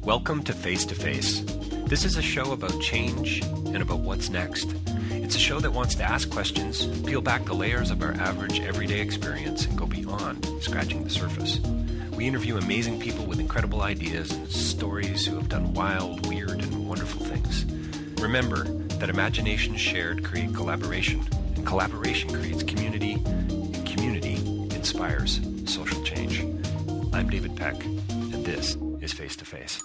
Welcome to Face to Face. This is a show about change and about what's next. It's a show that wants to ask questions, peel back the layers of our average everyday experience, and go beyond scratching the surface. We interview amazing people with incredible ideas and stories who have done wild, weird, and wonderful things. Remember that imagination shared creates collaboration, and collaboration creates community, and community inspires social change. I'm David Peck, and this is Face to Face.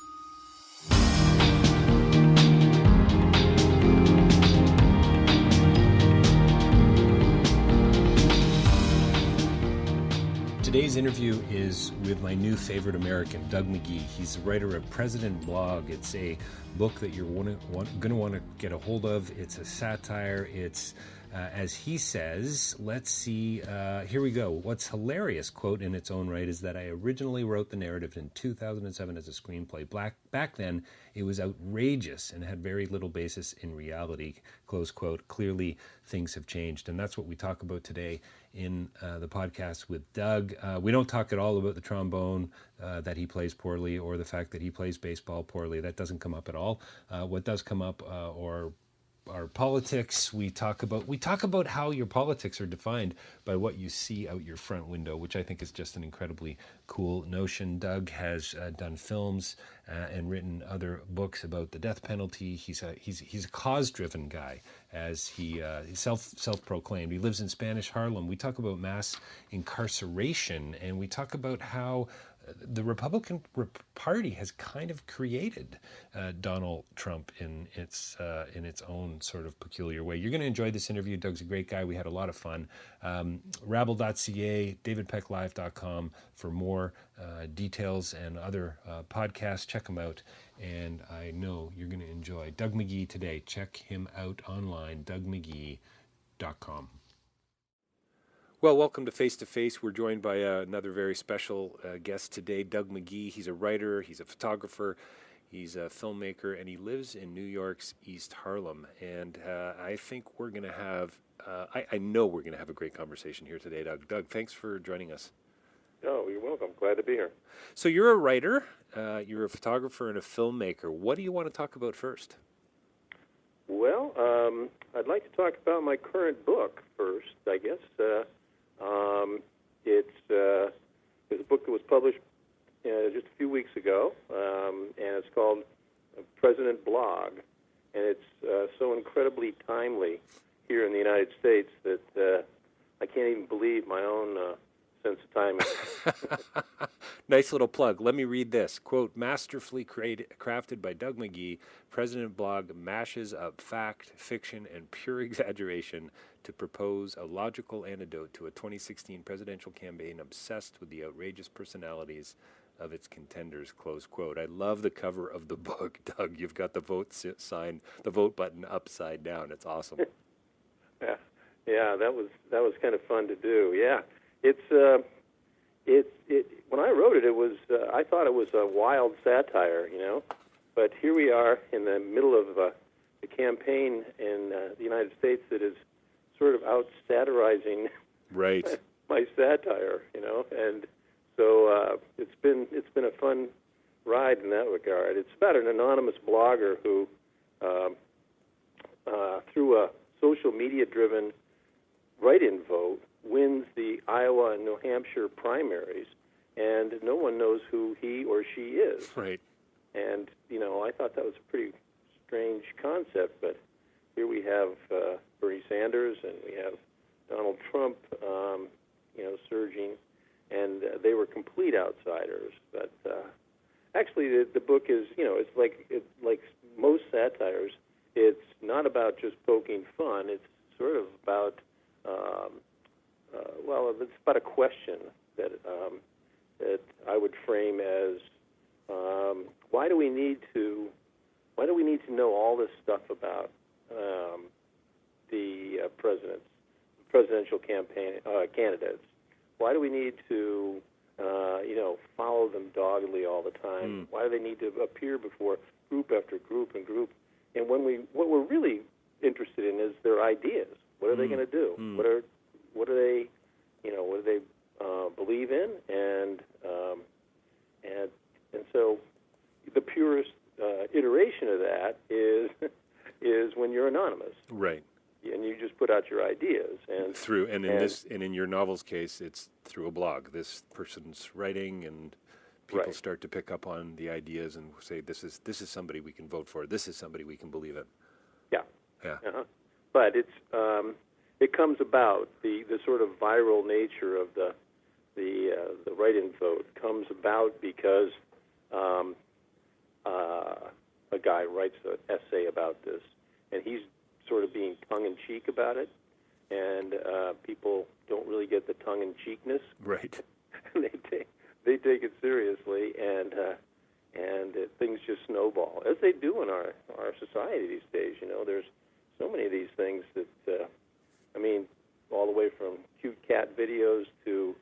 Today's interview is with my new favorite American, Doug Magee. He's the writer of President Blog. It's a book that you're going to want to get a hold of. It's a satire. It's, as he says, let's see, here we go. What's hilarious, quote, in its own right, is that I originally wrote the narrative in 2007 as a screenplay. Back then, it was outrageous and had very little basis in reality, close quote. Clearly, things have changed, and that's what we talk about today in the podcast with Doug. We don't talk at all about the trombone that he plays poorly or the fact that he plays baseball poorly. That doesn't come up at all. What does come up or our politics. We talk about how your politics are defined by what you see out your front window, which I think is just an incredibly cool notion. Doug has done films and written other books about the death penalty. He's a cause-driven guy, as he self-proclaimed. He lives in Spanish Harlem. We talk about mass incarceration, and we talk about how the Republican Party has kind of created Donald Trump in its own sort of peculiar way. You're going to enjoy this interview. Doug's a great guy. We had a lot of fun. Rabble.ca, davidpecklive.com for more details and other podcasts. Check them out, and I know you're going to enjoy Doug Magee today. Check him out online, dougmagee.com. Well, welcome to Face to Face. We're joined by another very special guest today, Doug Magee. He's a writer, he's a photographer, he's a filmmaker, and he lives in New York's East Harlem. And I think we're going to have, I know we're going to have a great conversation here today, Doug. Doug, thanks for joining us. Oh, you're welcome. Glad to be here. So you're a writer, you're a photographer, and a filmmaker. What do you want to talk about first? Well, I'd like to talk about my current book first, I guess. It's a book that was published just a few weeks ago, and it's called President Blog, and it's so incredibly timely here in the United States that I can't even believe my own sense of timing. Nice little plug. Let me read this. Quote, masterfully crafted by Doug Magee, President Blog mashes up fact, fiction, and pure exaggeration to propose a logical antidote to a 2016 presidential campaign obsessed with the outrageous personalities of its contenders, close quote. I love the cover of the book, Doug. You've got the vote sign, the vote button upside down. It's awesome. Yeah, that was kind of fun to do. Yeah, it's when I wrote it, it was I thought it was a wild satire, but here we are in the middle of the campaign in the United States that is sort of out satirizing right my satire, and so it's been a fun ride in that regard. It's about an anonymous blogger who, through a social media-driven write-in vote, wins the Iowa and New Hampshire primaries, and no one knows who he or she is. Right. And, I thought that was a pretty strange concept, but here we have Bernie Sanders and we have Donald Trump, surging, and they were complete outsiders. But actually, the book is, it's like most satires. It's not about just poking fun. It's sort of about, it's about a question that I would frame as, why do we need to know all this stuff about the presidential campaign candidates? Why do we need to follow them doggedly all the time? Why do they need to appear before group after group and group? And what we're really interested in is their ideas. What are they going to do? What do they believe in? And so the pure iteration of that is is when you're anonymous, Right. and you just put out your ideas. And In your novel's case, it's through a blog. This person's writing, and people right. start to pick up on the ideas and say, this is somebody we can vote for. This is somebody we can believe in. Yeah. Yeah. But it comes about, the sort of viral nature of the write-in vote comes about because a guy writes an essay about this, and he's sort of being tongue-in-cheek about it, and people don't really get the tongue-in-cheekness. Right. They take it seriously, and things just snowball, as they do in our society these days. You know, there's so many of these things that, all the way from cute cat videos to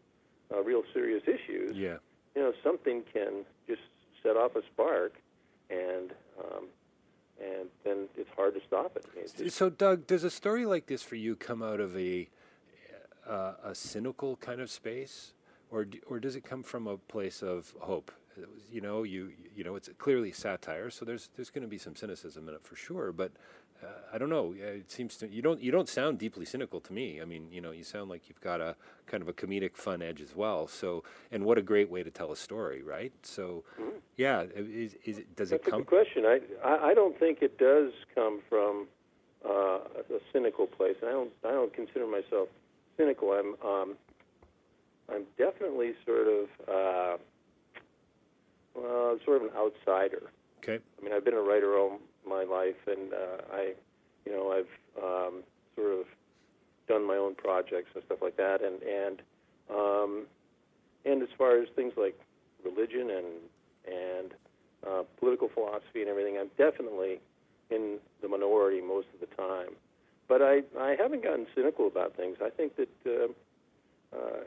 real serious issues. Yeah. You know, something can just set off a spark, and then it's hard to stop it. So, Doug, does a story like this for you come out of a cynical kind of space, or does it come from a place of hope? You know, it's clearly satire, so there's going to be some cynicism in it for sure. But I don't know. It seems to you don't sound deeply cynical to me. I mean, you know, you sound like you've got a kind of a comedic fun edge as well. So, and what a great way to tell a story, right? So, yeah, does it come? That's a good question. I don't think it does come from a cynical place. I don't consider myself cynical. I'm definitely sort of an outsider. Okay. I mean, I've been a writer all my life, and I've sort of done my own projects and stuff like that, and as far as things like religion and political philosophy and everything, I'm definitely in the minority most of the time. But I haven't gotten cynical about things. I think that,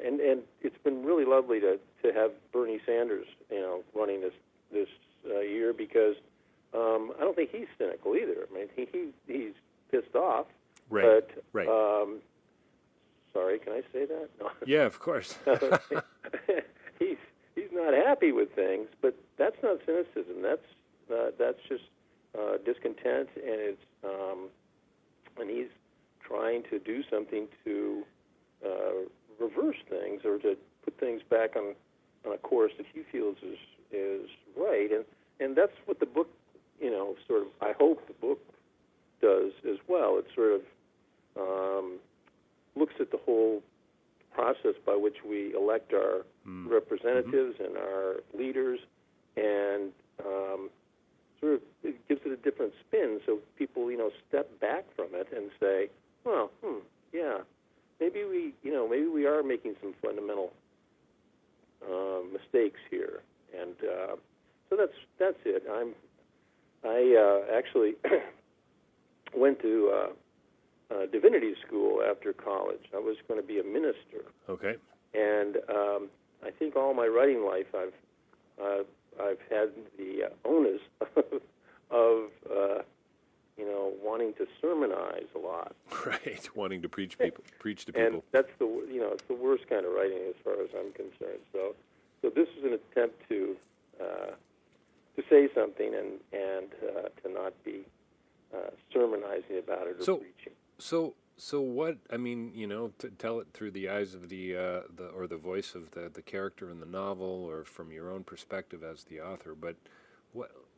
and it's been really lovely to have Bernie Sanders, running this year, because I don't think he's cynical either. I mean, he's pissed off. Right. But, right. Sorry, can I say that? No. Yeah, of course. He's not happy with things, but that's not cynicism. That's just discontent, and and he's trying to do something to reverse things, or to put things back on a course that he feels is right, and that's what the book, sort of, I hope the book does as well. It sort of looks at the whole process by which we elect our representatives and our leaders, and sort of it gives it a different spin, so people, step back from it and say, well, yeah, maybe we are making some fundamental mistakes here, and so that's it. I actually went to divinity school after college. I was going to be a minister. Okay. And I think all my writing life, I've had the onus of wanting to sermonize a lot. Right, wanting to preach to people. And that's it's the worst kind of writing as far as I'm concerned. So this is an attempt to say something and to not be sermonizing about it or preaching. So what? I mean, to tell it through the eyes of the voice of the character in the novel, or from your own perspective as the author. But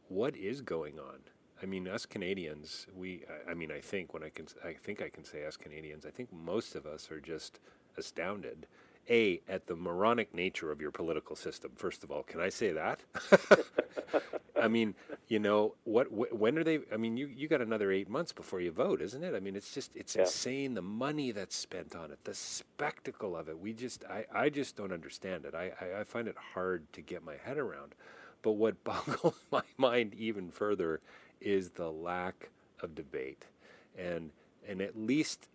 what is going on? I mean, us Canadians, I think I can say us Canadians, I think most of us are just astounded, at the moronic nature of your political system. First of all, can I say that? I mean, when are they? I mean, you got another 8 months before you vote, isn't it? I mean, it's insane, the money that's spent on it, the spectacle of it. I just don't understand it. I find it hard to get my head around. But what boggles my mind even further is the lack of debate. And at least,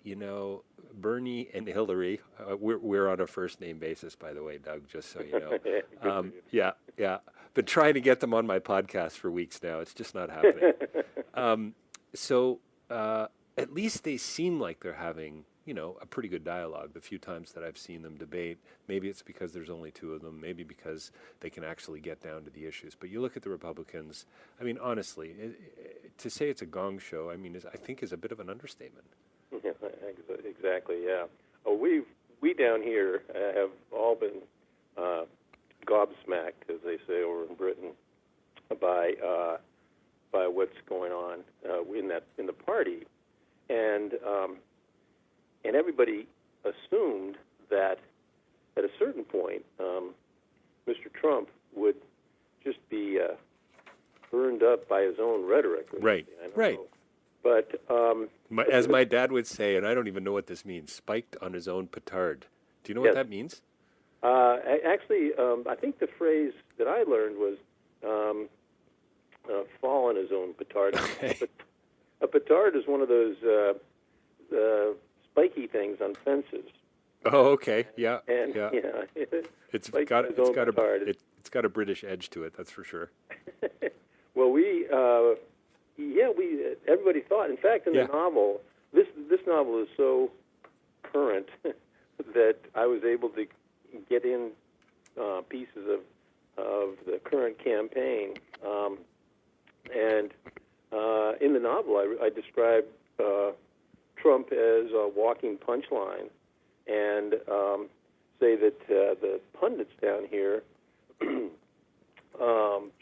Bernie and Hillary, we're on a first name basis, by the way, Doug, just so you know. Yeah. Been trying to get them on my podcast for weeks now. It's just not happening. So at least they seem like they're having a pretty good dialogue the few times that I've seen them debate. Maybe it's because there's only two of them, maybe because they can actually get down to the issues. But you look at the Republicans, I mean, honestly, to say it's a gong show, I mean, I think is a bit of an understatement. Yeah, exactly, yeah. Oh, we down here have all been gobsmacked, as they say over in Britain, by what's going on in the party, and everybody assumed that at a certain point, Mr. Trump would just be burned up by his own rhetoric. Right, right. Know. But as my dad would say, and I don't even know what this means, spiked on his own petard. Do you know what that means? Actually, I think the phrase that I learned was fall on his own petard. Okay. But a petard is one of those spiky things on fences. Oh, okay. Yeah. And yeah. It's got a British edge to it, that's for sure. Well, everybody thought. In fact, in the novel, this novel is so current that I was able to get in pieces of the current campaign, and in the novel, I describe Trump as a walking punchline, and say that the pundits down here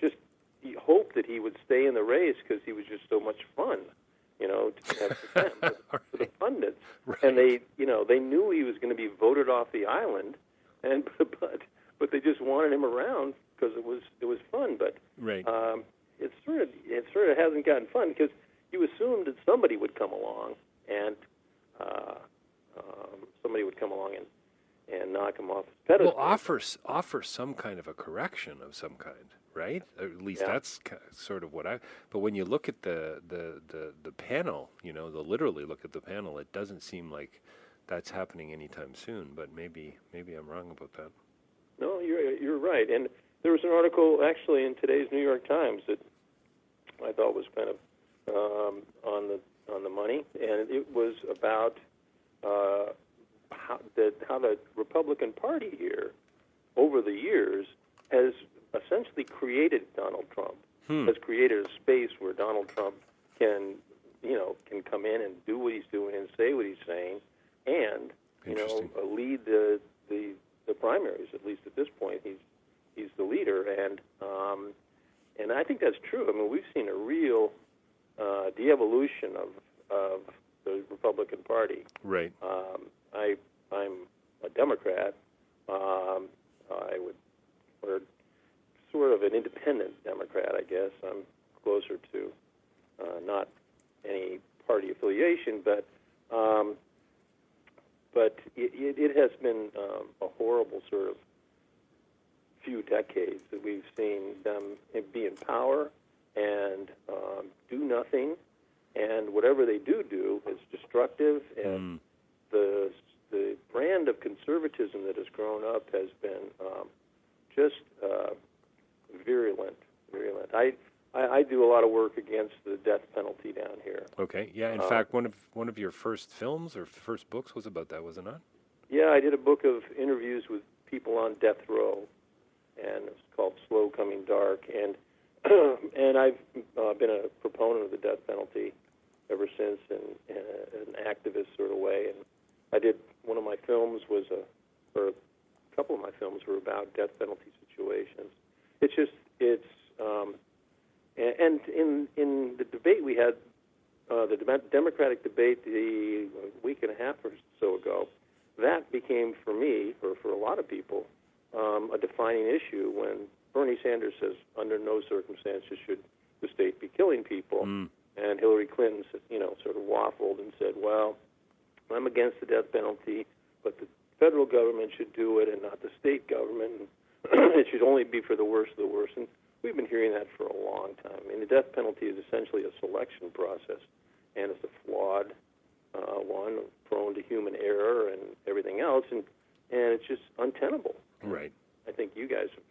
just hoped that he would stay in the race because he was just so much fun, to have for the pundits. Right. And they knew he was going to be voted off the island, and but they just wanted him around because it was fun. But right. It sort of hasn't gotten fun because you assumed that somebody would come along and knock him off his pedestal. Well, offer some kind of a correction of some kind, right? At least that's sort of what But when you look at the panel, literally look at the panel, it doesn't seem like that's happening anytime soon. But maybe I'm wrong about that. No, you're right. And there was an article actually in today's New York Times that I thought was kind of on the money, and it was about how the Republican Party here over the years has essentially created Donald Trump. Has created a space where Donald Trump can come in and do what he's doing and say what he's saying, and lead the primaries. At least at this point, he's the leader, and I think that's true. I mean, we've seen a real de-evolution of the Republican Party. Right. I'm a Democrat. Or sort of an independent Democrat, I guess. I'm closer to not any party affiliation, but it has been a horrible sort of few decades that we've seen them be in power and do nothing, and whatever they do is destructive, and the brand of conservatism that has grown up has been just virulent. I do a lot of work against the death penalty down here. Okay, yeah. In fact, one of your first films or first books was about that, was it not? Yeah, I did a book of interviews with people on death row, and it's called Slow Coming Dark, and I've been a proponent of the death penalty ever since, in an activist sort of way. And I did one of my films or a couple of my films were about death penalty situations. And in the debate we had, the Democratic debate a week and a half or so ago, that became for me, or for a lot of people, a defining issue when Bernie Sanders says under no circumstances should the state be killing people, and Hillary Clinton, sort of waffled and said, well, I'm against the death penalty, but the federal government should do it and not the state government. It should only be for the worst of the worst. And we've been hearing that for a long time. I mean, the death penalty is essentially a selection process, and it's a flawed one, prone to human error and everything else, and it's just untenable. Right. I think you guys have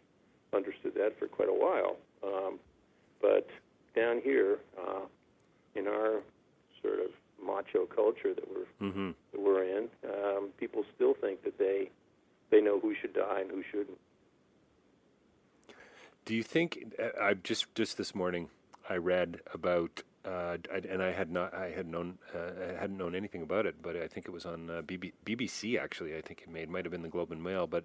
understood that for quite a while. But down here, in our sort of macho culture that Mm-hmm. we're in, people still think that they know who should die and who shouldn't. Do you think I just this morning I read about and I hadn't known anything about it, but I think it was on BBC actually. I think it might have been the Globe and Mail, but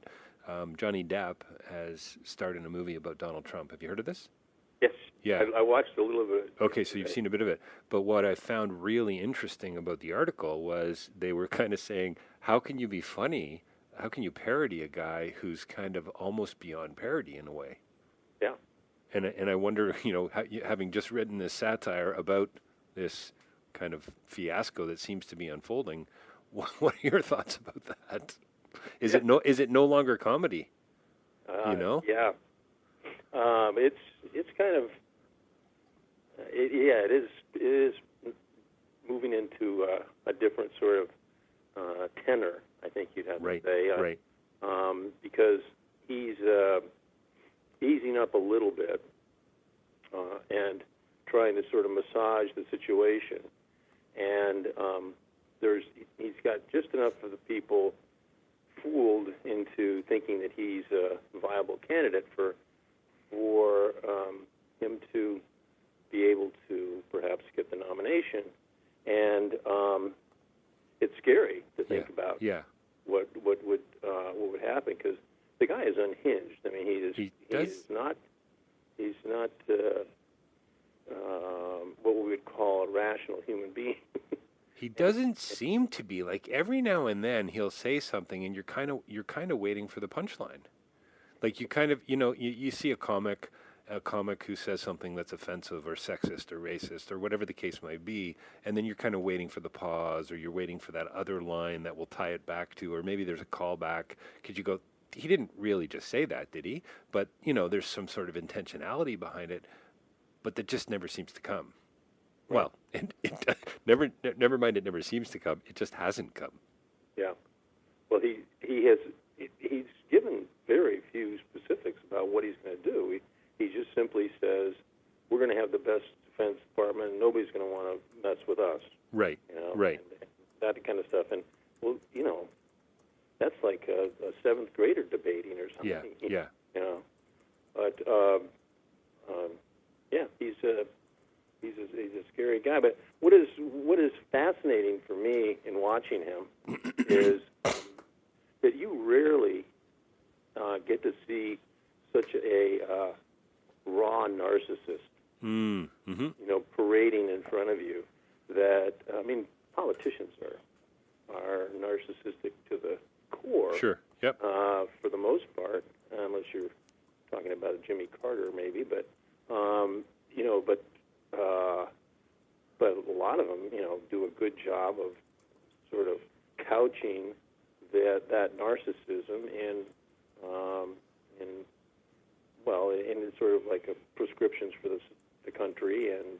Johnny Depp has starred in a movie about Donald Trump. Have you heard of this? Yes. Yeah. I watched a little bit. Okay, so you've seen a bit of it. But what I found really interesting about the article was they were kind of saying, how can you be funny? How can you parody a guy who's kind of almost beyond parody in a way? Yeah. And I wonder, having just written this satire about this kind of fiasco that seems to be unfolding, what are your thoughts about that? Is it no longer comedy? Yeah. It's kind of it is moving into a different sort of tenor. I think you'd have to say, right? Because he's easing up a little bit and trying to sort of massage the situation, and he's got just enough of the people fooled into thinking that he's a viable candidate for him to be able to perhaps get the nomination, and it's scary to think about what would happen, because the guy is unhinged. I mean, he's not what we would call a rational human being. He doesn't seem to be. Like, every now and then he'll say something, and you're kind of waiting for the punchline. Like, you kind of you see a comic who says something that's offensive or sexist or racist or whatever the case might be, and then you're kind of waiting for the pause, or you're waiting for that other line that will tie it back to, or maybe there's a callback. Could you go, he didn't really just say that, did he? But there's some sort of intentionality behind it, but that just never seems to come. Well, it never mind. It never seems to come. It just hasn't come. Yeah. Well, he's given very few specifics about what he's going to do. He just simply says, we're going to have the best defense department, and nobody's going to want to mess with us. Right. Right. And that kind of stuff. And well, that's like a seventh grader debating or something. Yeah. But he's a scary guy. But what is fascinating for me in watching him is that you rarely get to see such a raw narcissist, mm-hmm. Parading in front of you. That politicians are narcissistic to the core. Sure. Yep. For the most part, unless you're talking about Jimmy Carter, maybe, but but a lot of them, do a good job of sort of couching that narcissism in sort of like prescriptions for the country, and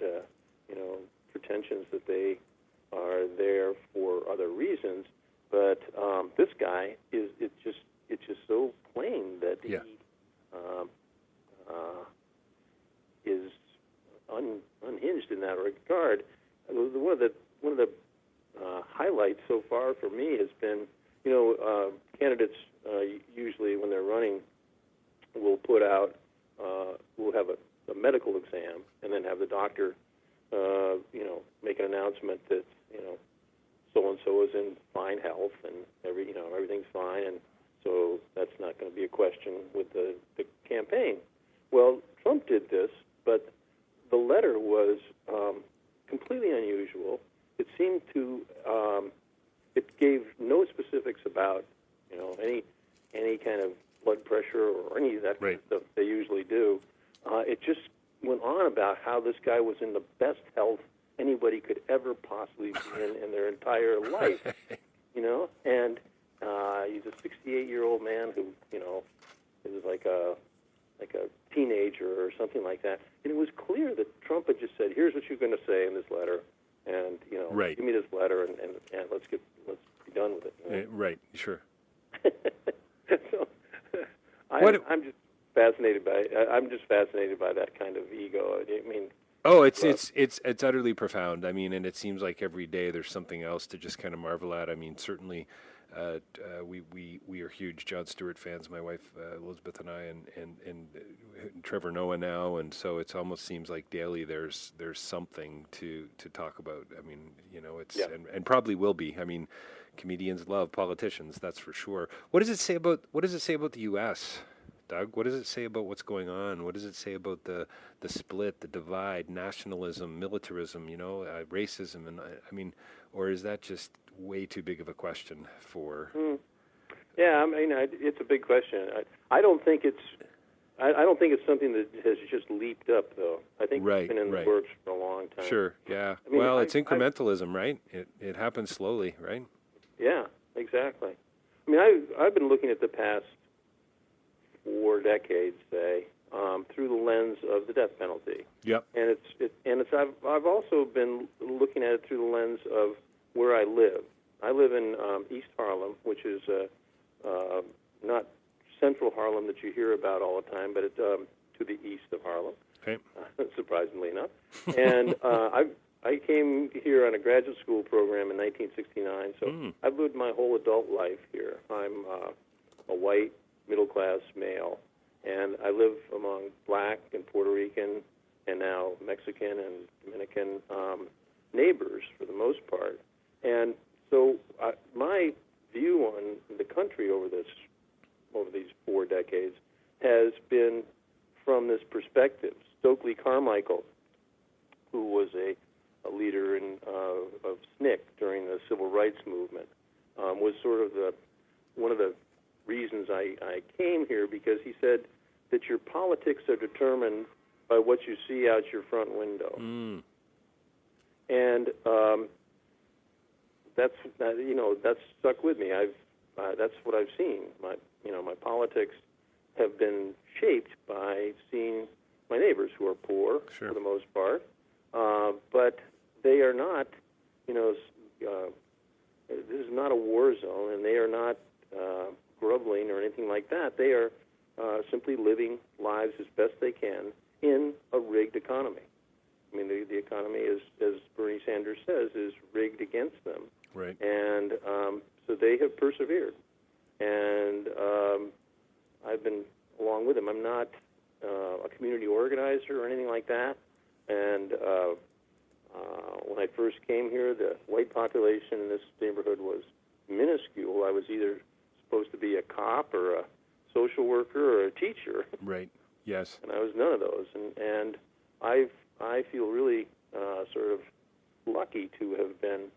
pretensions that they are there for other reasons. But this guy it's just so plain that he is unhinged in that regard. One of the highlights so far for me has been, candidates usually when they're running will put out, will have a medical exam, and then have the doctor, make an announcement that so and so is in fine health and everything's fine, and so that's not going to be a question with the campaign. Well, Trump did this, but the letter was completely unusual. It seemed to it gave no specifics about any kind of blood pressure or any of that kind of stuff they usually do. It just went on about how this guy was in the best health anybody could ever possibly be in their entire life, and he's a 68-year-old man who, is like a teenager or something like that. And it was clear that Trump had just said, "Here's what you're going to say in this letter, and give me this letter, and let's be done with it." Right. Sure. So I'm just fascinated by that kind of ego. I mean, Oh, it's utterly profound. I mean, and it seems like every day there's something else to just kind of marvel at. I mean, certainly, we are huge Jon Stewart fans. My wife Elizabeth and I, and Trevor Noah now, and so it almost seems like daily there's something to talk about. I mean, it's and probably will be. I mean, comedians love politicians, that's for sure. What does it say about the U.S.? Doug, what does it say about what's going on? What does it say about the split, the divide, nationalism, militarism, racism, and I mean, or is that just way too big of a question for? Yeah, I mean, it's a big question. I don't think it's something that has just leaped up, though. I think it's been in the works for a long time. Sure, yeah. I mean, it's incrementalism, right? It happens slowly, right? Yeah, exactly. I mean, I've been looking at the past 4 decades, say, through the lens of the death penalty. Yep. And I've also been looking at it through the lens of where I live. I live in East Harlem, which is not central Harlem that you hear about all the time, but it's to the east of Harlem. Okay. Surprisingly enough. And I came here on a graduate school program in 1969, so I've lived my whole adult life here. I'm a white, middle-class male, and I live among black and Puerto Rican and now Mexican and Dominican neighbors for the most part. And so my view on the country over these 4 decades has been from this perspective. Stokely Carmichael, who was a leader of SNCC during the Civil Rights Movement, was sort of one of the reasons I came here, because he said that your politics are determined by what you see out your front window. And that's stuck with me. That's what I've seen. My politics have been shaped by seeing my neighbors who are poor for the most part, but they are not. This is not a war zone, and they are not grumbling or anything like that. They are simply living lives as best they can in a rigged economy. I mean, the economy, as Bernie Sanders says, is rigged against them. Right. And so they have persevered. And I've been along with them. I'm not a community organizer or anything like that. And when I first came here, the white population in this neighborhood was minuscule. I was either supposed to be a cop or a social worker or a teacher. Right. Yes. And I was none of those. And I feel really sort of lucky to have been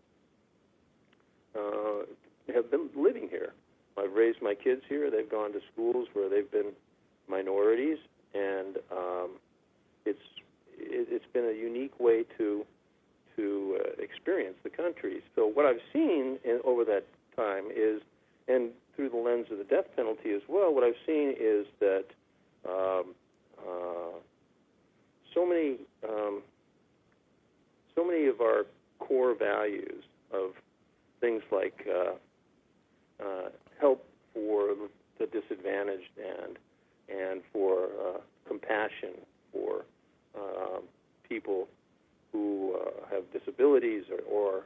living here. I've raised my kids here. They've gone to schools where they've been minorities, and it's been a unique way to experience the country. So what I've seen over that time is, and through the lens of the death penalty as well, what I've seen is that so many of our core values of things like help for the disadvantaged and for compassion for people who have disabilities or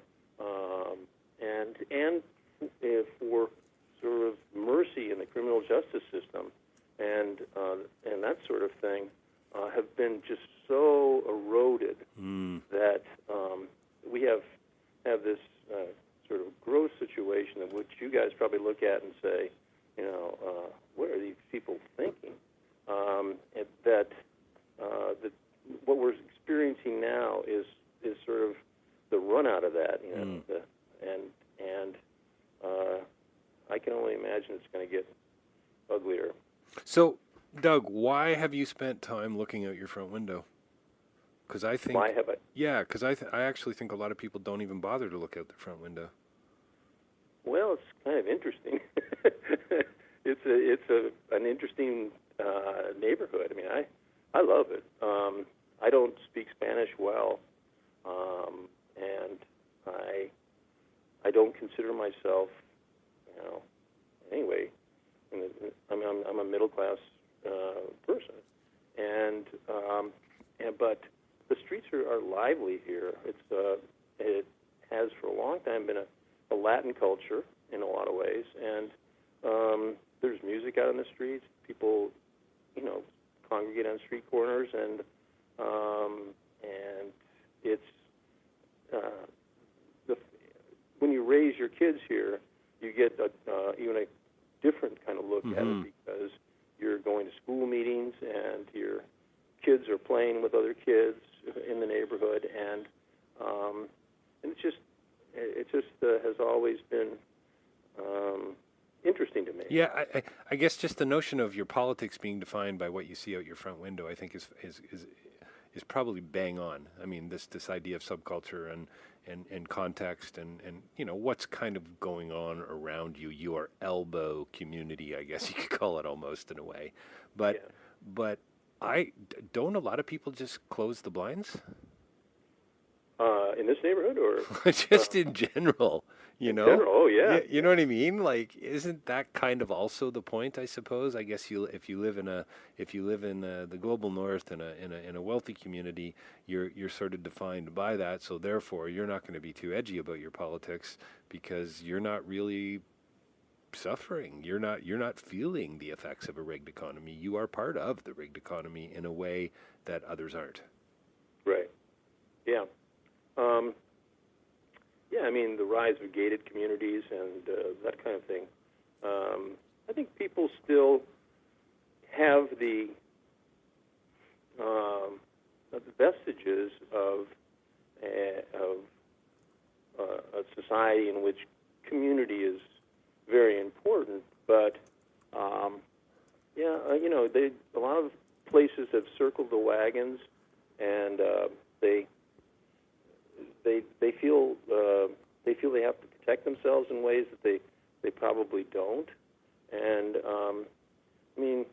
for sort of mercy in the criminal justice system and that sort of thing have been just so eroded that we have this sort of gross situation of which you guys probably look at and say, what are these people thinking? That what we're experiencing now is sort of the run out of that, and I can only imagine it's going to get uglier. So, Doug, why have you spent time looking out your front window? Because I think why have I? Yeah, because I actually think a lot of people don't even bother to look out their front window. Well, it's kind of interesting. It's an interesting neighborhood. I mean, I love it. I don't speak Spanish well, and I don't consider myself, anyway. I'm a middle class person, but the streets are lively here. It has for a long time been a Latin culture in a lot of ways, and there's music out on the streets. People, congregate on street corners, and it's when you raise your kids here, you get even a different kind of look at it, because you're going to school meetings and your kids are playing with other kids in the neighborhood, and it just has always been interesting to me. Yeah, I guess just the notion of your politics being defined by what you see out your front window, I think is probably bang on. I mean, this idea of subculture and context and what's kind of going on around you, your elbow community, I guess you could call it almost in a way. But don't a lot of people just close the blinds? In this neighborhood, or just in general, In general, oh yeah. You know what I mean? Like, isn't that kind of also the point? I suppose. I guess if you live in the global north in a wealthy community, you're sort of defined by that. So therefore, you're not going to be too edgy about your politics because you're not really suffering. You're not feeling the effects of a rigged economy. You are part of the rigged economy in a way that others aren't. Right. Yeah. I mean, the rise of gated communities and that kind of thing. I think people still have the vestiges of a society in which community is very important, but a lot of places have circled the wagons, and they feel they have to protect themselves in ways that they probably don't. And it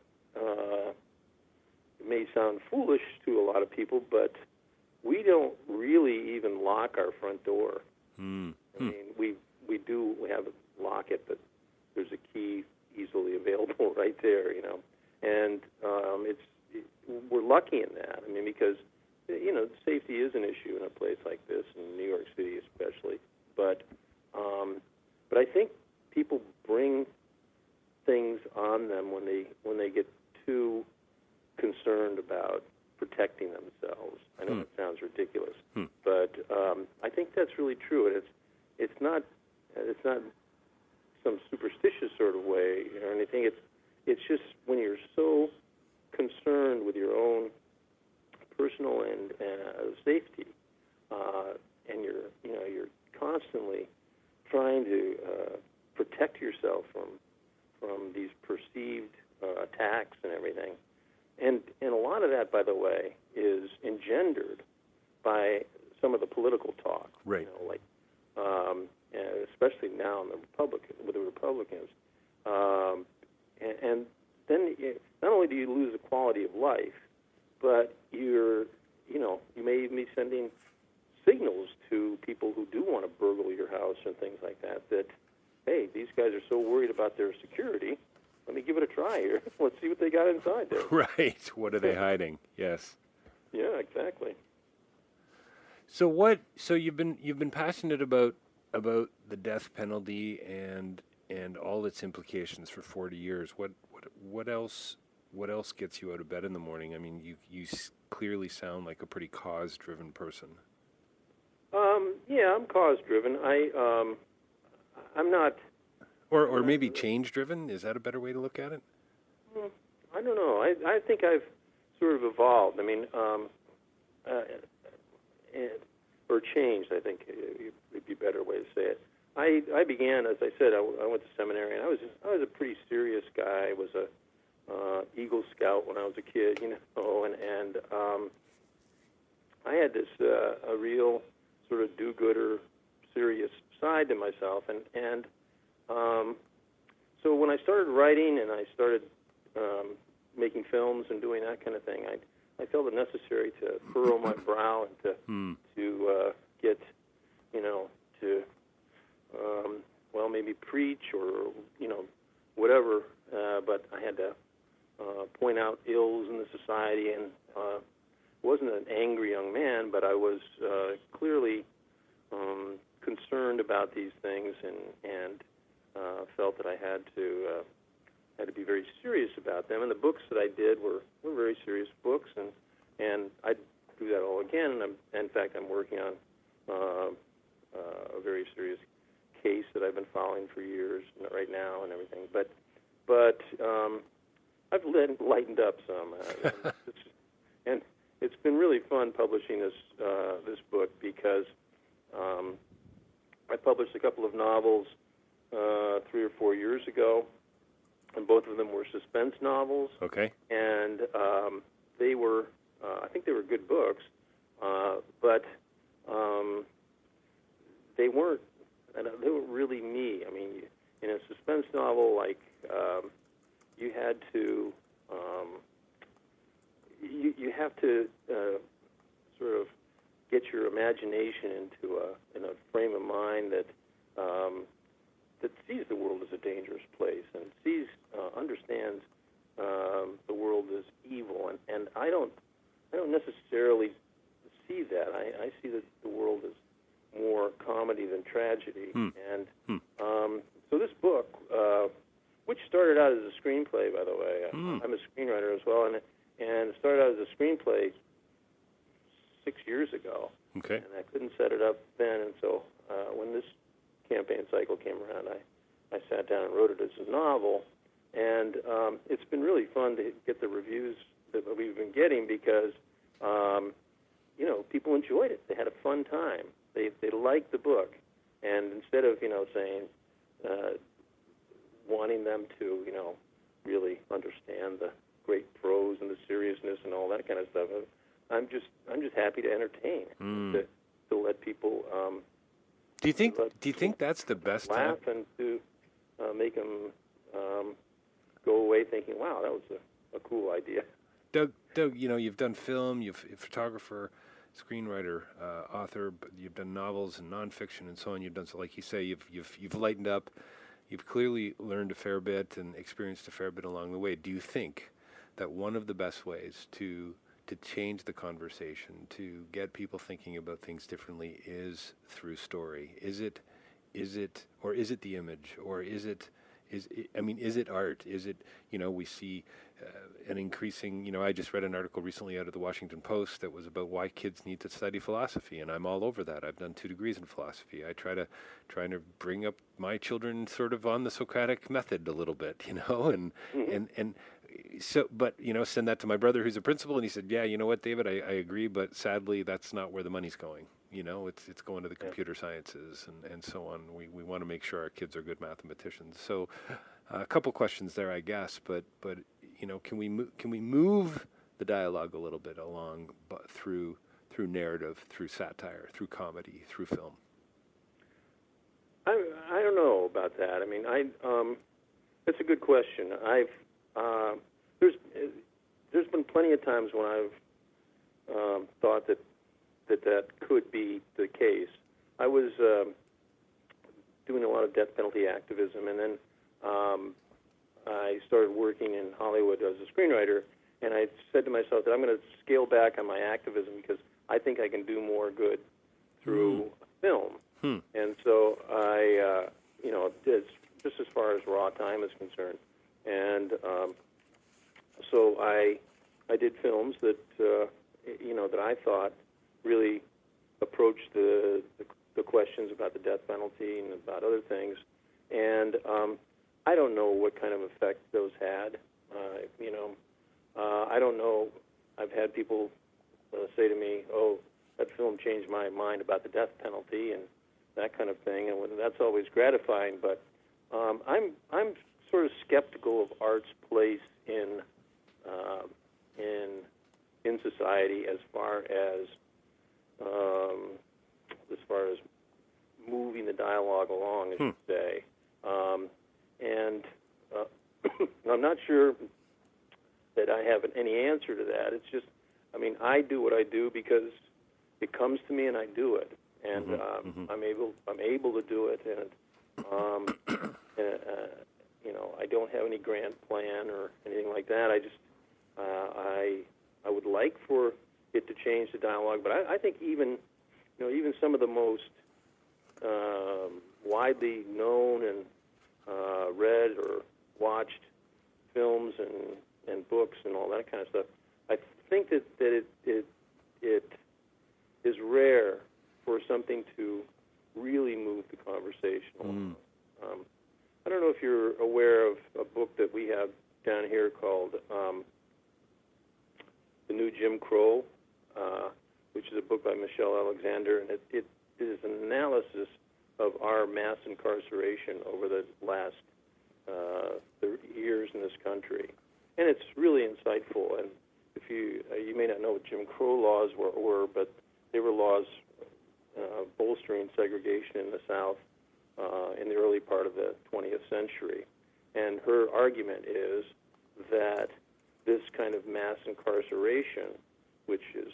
may sound foolish to a lot of people, but we don't really even lock our front door. I mean, we have a lock it, but there's a key easily available right there, and we're lucky in that. I mean, because safety is an issue in a place like this, in New York City especially. But I think people bring things on them when they get too concerned about protecting themselves. I know it sounds ridiculous, but I think that's really true. And it's not some superstitious sort of way or anything. It's just when you're so concerned with your own personal and safety, and you're constantly trying to protect yourself from these perceived attacks and everything, and a lot of that, by the way, is engendered by some of the political talk, right? Especially now with the Republicans, and then not only do you lose the quality of life, but you may even be sending signals to people who do want to burgle your house and things like that, hey, these guys are so worried about their security, let me give it a try here. Let's see what they got inside there. Right. What are they hiding? Yes. Yeah, exactly. So you've been passionate about the death penalty and all its implications for 40 years. What else gets you out of bed in the morning? I mean, you clearly sound like a pretty cause-driven person. I'm cause-driven. I'm not. Or maybe change-driven. Is that a better way to look at it? I don't know. I think I've sort of evolved. I mean, or changed, I think would be a better way to say it. I began, as I said, I went to seminary, and I was a pretty serious guy. I was a Eagle Scout when I was a kid, and I had this a real sort of do-gooder, serious side to myself, and so when I started writing and I started making films and doing that kind of thing, I felt it necessary to furrow my brow and to get, to maybe preach or whatever, but I had to point out ills in the society, and wasn't an angry young man, but I was clearly concerned about these things and felt that I had to be very serious about them. And the books that I did were very serious books, and I'd do that all again. And in fact, I'm working on a very serious case that I've been following for years right now and everything. But I've lightened up some, and it's been really fun publishing this book because I published a couple of novels 3 or 4 years ago, and both of them were suspense novels. Okay. And they were, I think they were good books, but they weren't really me. I mean, in a suspense novel, like you had to, you have to sort of get your imagination in a frame of mind that sees the world as a dangerous place and understands the world as evil, and I don't necessarily see that. I see that the world as more comedy than tragedy, and so this book, which started out as a screenplay, by the way, I'm a screenwriter as well, and it started out as a screenplay 6 years ago. Okay. And I couldn't set it up then, and so when this campaign cycle came around, I sat down and wrote it as a novel, and it's been really fun to get the reviews that we've been getting because, people enjoyed it. They had a fun time. They liked the book, and instead of, saying, wanting them to, really understand the great prose and the seriousness and all that kind of stuff, I'm just happy to entertain, to let people. Do you think that's the best laugh time? And to make them go away thinking, "Wow, that was a cool idea." Doug, you've done film, you're a photographer, screenwriter, author, but you've done novels and nonfiction and so on. You've done, so like you say, you've lightened up. You've clearly learned a fair bit and experienced a fair bit along the way. Do you think that one of the best ways to change the conversation, to get people thinking about things differently, is through story? Is it, or is it the image, or is it art? Is it, we see an increasing, I just read an article recently out of the Washington Post that was about why kids need to study philosophy, and I'm all over that. I've done 2 degrees in philosophy. I try to bring up my children sort of on the Socratic method a little bit, and so, but, send that to my brother who's a principal, and he said, yeah, you know what, David, I agree, but sadly that's not where the money's going. It's going to the computer sciences and so on. We want to make sure our kids are good mathematicians. So a couple questions there, I guess, but can we move the dialogue a little bit along, but through narrative, through satire, through comedy, through film? I don't know about that. I mean, it's a good question. There's been plenty of times when I've thought that could be the case. I was doing a lot of death penalty activism, and then I started working in Hollywood as a screenwriter, and I said to myself that I'm going to scale back on my activism because I think I can do more good through film. And so I, did, just as far as raw time is concerned. And so I did films that, that I thought really approached the questions about the death penalty and about other things. And I don't know what kind of effect those had. I don't know. I've had people say to me, "Oh, that film changed my mind about the death penalty," and that kind of thing. And that's always gratifying. But I'm sort of skeptical of art's place in society as far as moving the dialogue along, as you say. And I'm not sure that I have any answer to that. It's just, I do what I do because it comes to me and I do it, and I'm able to do it, and I don't have any grand plan or anything like that. I just I would like for get to change the dialogue. But I think even some of the most widely known and read or watched films and books and all that kind of stuff, I think that it is rare for something to really move the conversation along. I don't know if you're aware of a book that we have down here called The New Jim Crow, which is a book by Michelle Alexander, and it is an analysis of our mass incarceration over the last 30 years in this country. And it's really insightful. And if you may not know what Jim Crow laws were, but they were laws bolstering segregation in the South in the early part of the 20th century. And her argument is that this kind of mass incarceration, which is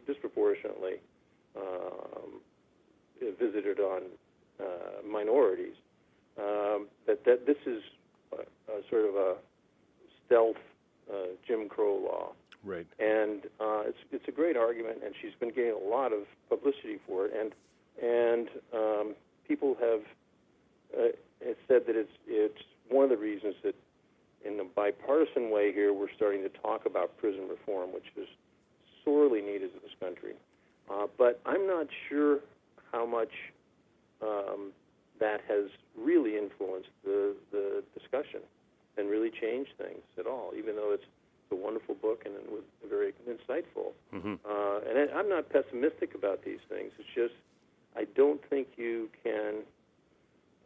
disproportionately visited on minorities, that this is a sort of a stealth Jim Crow law. Right. And it's a great argument, and she's been getting a lot of publicity for it. And people have said that it's one of the reasons that in a bipartisan way here we're starting to talk about prison reform, which is sorely needed in this country. But I'm not sure how much that has really influenced the discussion and really changed things at all, even though it's a wonderful book and it was very insightful. Mm-hmm. And I'm not pessimistic about these things. It's just I don't think you can.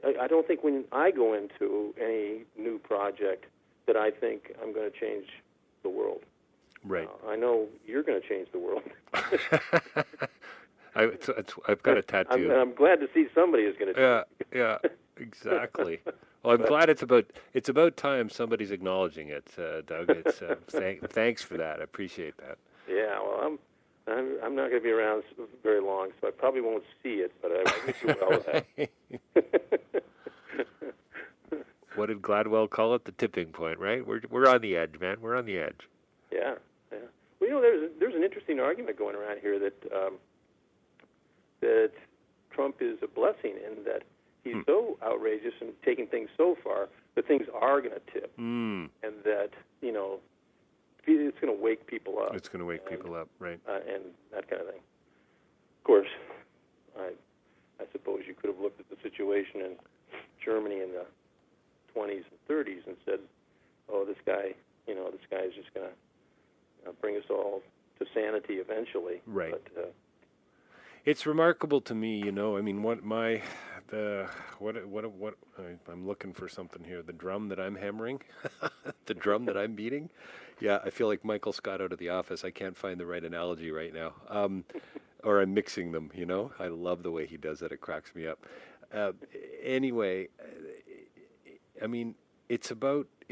I don't think when I go into any new project that I think I'm going to change the world. Right. I know you're going to change the world. I've got a tattoo. I'm glad to see somebody is going to change. Yeah, exactly. Well, I'm glad it's about time somebody's acknowledging it, Doug. It's thanks for that. I appreciate that. Yeah, well, I'm not going to be around very long, so I probably won't see it, but I wish you well with that. What did Gladwell call it? The tipping point, right? We're on the edge, man. We're on the edge. Yeah. Well, there's an interesting argument going around here that that Trump is a blessing in that he's so outrageous and taking things so far that things are going to tip, and that it's going to wake people up. It's going to wake people up, right? And that kind of thing. Of course, I suppose you could have looked at the situation in Germany in the 20s and 30s and said, "Oh, this guy is just going to bring us all to sanity eventually." Right. But, it's remarkable to me, I mean, I'm looking for something here. The drum that I'm hammering, the drum that I'm beating. Yeah, I feel like Michael Scott out of The Office. I can't find the right analogy right now. Or I'm mixing them, I love the way he does it. It cracks me up. Anyway, I mean, it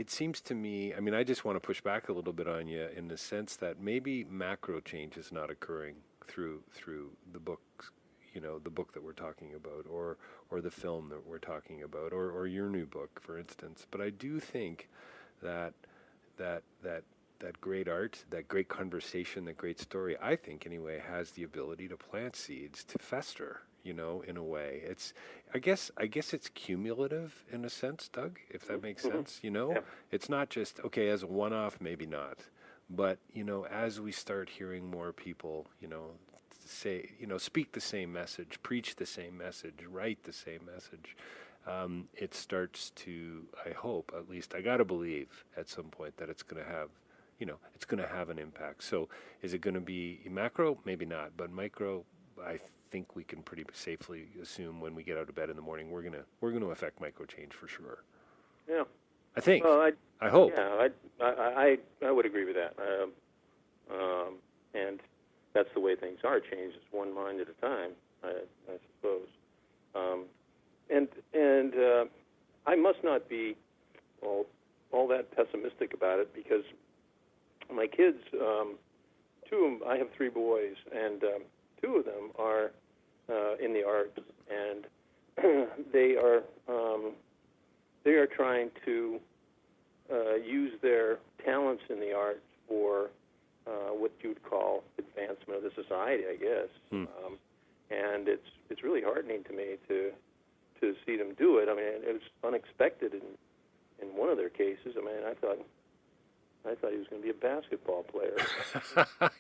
seems to me, I mean, I just want to push back a little bit on you in the sense that maybe macro change is not occurring through the books, the book that we're talking about, or the film that we're talking about, or your new book, for instance. But I do think that great art, that great conversation, that great story, I think anyway, has the ability to plant seeds to fester, in a way. I guess it's cumulative in a sense, Doug, if that makes sense, Yeah. It's not just, okay, as a one-off, maybe not. But, as we start hearing more people, say, speak the same message, preach the same message, write the same message, it starts to, I hope, at least I got to believe at some point that it's going to have, it's going to have an impact. So is it going to be macro? Maybe not. But micro, I think we can pretty safely assume when we get out of bed in the morning, we're going to affect micro change for sure. Yeah. I think. Well, I hope. Yeah, I would agree with that. And that's the way things are. Change is one mind at a time, I suppose. And I must not be all that pessimistic about it because my kids, two of them, I have three boys, and two of them are in the arts, and they are trying to use their talents in the arts for what you would call advancement of the society, I guess. And it's really heartening to me to see them do it. I mean, it was unexpected in one of their cases. I mean, I thought he was going to be a basketball player.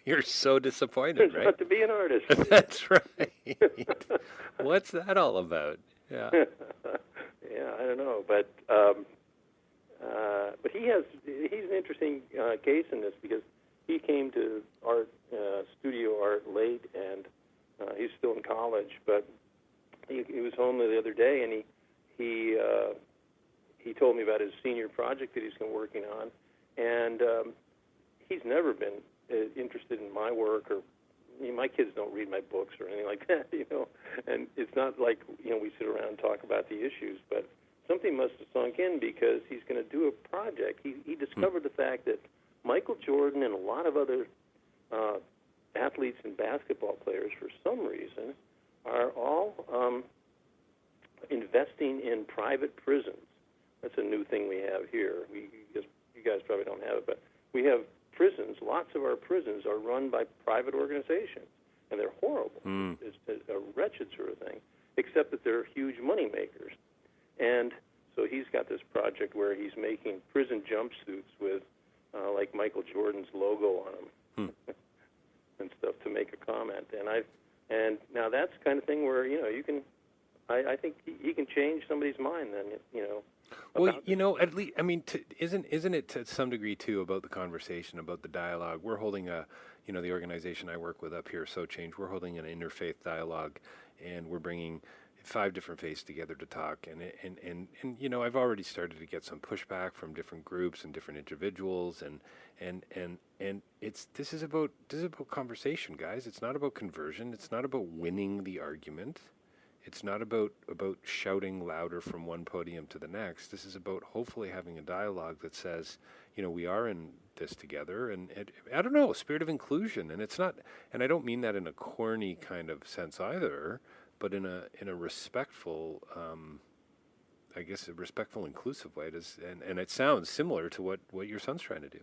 You're so disappointed, Turns right? out to be an artist. That's right. What's that all about? Yeah. Yeah, I don't know, but he's an interesting case in this because he came to art, studio art late, and he's still in college, but he was home the other day, and he told me about his senior project that he's been working on, and he's never been interested in my work, or my kids don't read my books or anything like that, and it's not like we sit around and talk about the issues, but something must have sunk in because he's going to do a project. He discovered the fact that Michael Jordan and a lot of other athletes and basketball players, for some reason, are all investing in private prisons. That's a new thing we have here. You guys probably don't have it, but we have prisons. Lots of our prisons are run by private organizations, and they're horrible. It's a wretched sort of thing, except that they're huge money makers. And so he's got this project where he's making prison jumpsuits with like Michael Jordan's logo on them and stuff to make a comment. And now that's the kind of thing where you can. I think he can change somebody's mind. Then Well, at least isn't it to some degree too about the conversation, about the dialogue? We're holding the organization I work with up here, So Change. We're holding an interfaith dialogue, and we're bringing 5 different faiths together to talk, and I've already started to get some pushback from different groups and different individuals, and this is about conversation, guys. It's not about conversion. It's not about winning the argument. It's not about shouting louder from one podium to the next. This is about hopefully having a dialogue that says, we are in this together, and I don't know, a spirit of inclusion, and it's not, and I don't mean that in a corny kind of sense either, but in a respectful, I guess a respectful, inclusive way. And it sounds similar to what your son's trying to do.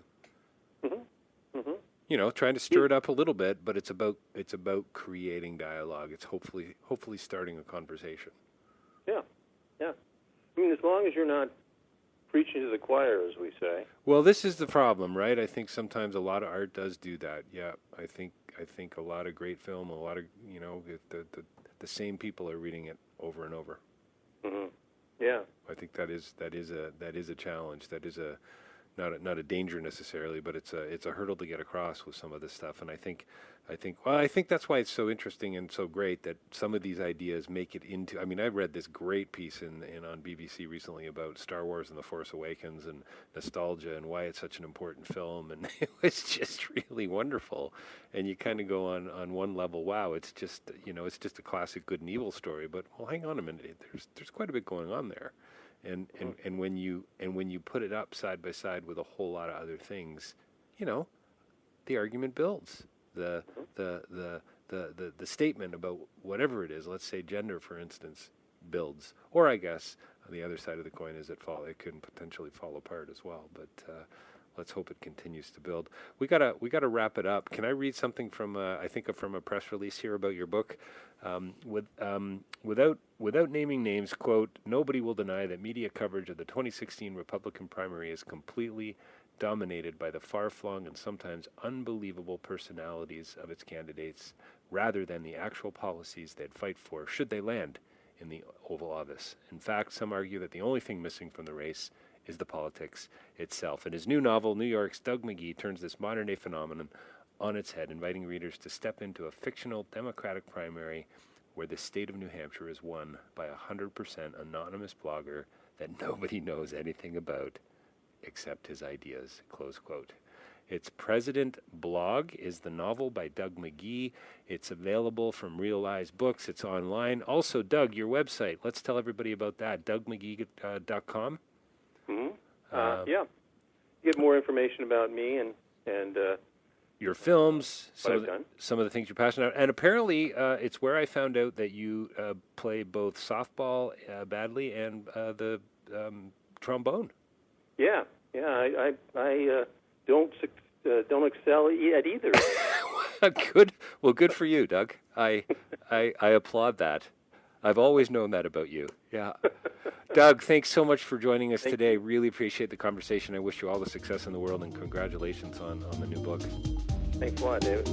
Trying to stir it up a little bit, but it's about creating dialogue. It's hopefully starting a conversation. Yeah. I mean, as long as you're not preaching to the choir, as we say. Well, this is the problem, right? I think sometimes a lot of art does do that. Yeah, I think a lot of great film, a lot of the same people are reading it over and over. Yeah, I think that is a challenge. That is not a danger necessarily, but it's a hurdle to get across with some of this stuff. And I think that's why it's so interesting and so great that some of these ideas make it into. I mean, I read this great piece in on BBC recently about Star Wars and The Force Awakens and nostalgia and why it's such an important film, and it was just really wonderful. And you kind of go on one level, wow, it's just it's just a classic good and evil story. But well, hang on a minute, there's quite a bit going on there. And when you put it up side by side with a whole lot of other things, the argument builds. The statement about whatever it is, let's say gender, for instance, builds. Or I guess on the other side of the coin is it can potentially fall apart as well. But let's hope it continues to build. We gotta wrap it up. Can I read something from from a press release here about your book? Without naming names, quote, nobody will deny that media coverage of the 2016 Republican primary is completely dominated by the far-flung and sometimes unbelievable personalities of its candidates rather than the actual policies they'd fight for should they land in the Oval Office. In fact, some argue that the only thing missing from the race is the politics itself. In his new novel, New York's Doug Magee turns this modern-day phenomenon on its head, inviting readers to step into a fictional Democratic primary where the state of New Hampshire is won by a 100% anonymous blogger that nobody knows anything about except his ideas, close quote. It's President Blog is the novel by Doug Magee. It's available from Real Lies Books. It's online. Also, Doug, your website. Let's tell everybody about that, dougmagee.com. Yeah. Get more information about me and your films, some of the things you're passionate about. And apparently, it's where I found out that you play both softball badly and the trombone. Yeah. I don't don't excel at either. Good. Well, good for you, Doug. I applaud that. I've always known that about you. Yeah. Doug, thanks so much for joining us today. Really appreciate the conversation. I wish you all the success in the world, and congratulations on the new book. Thanks a lot, David.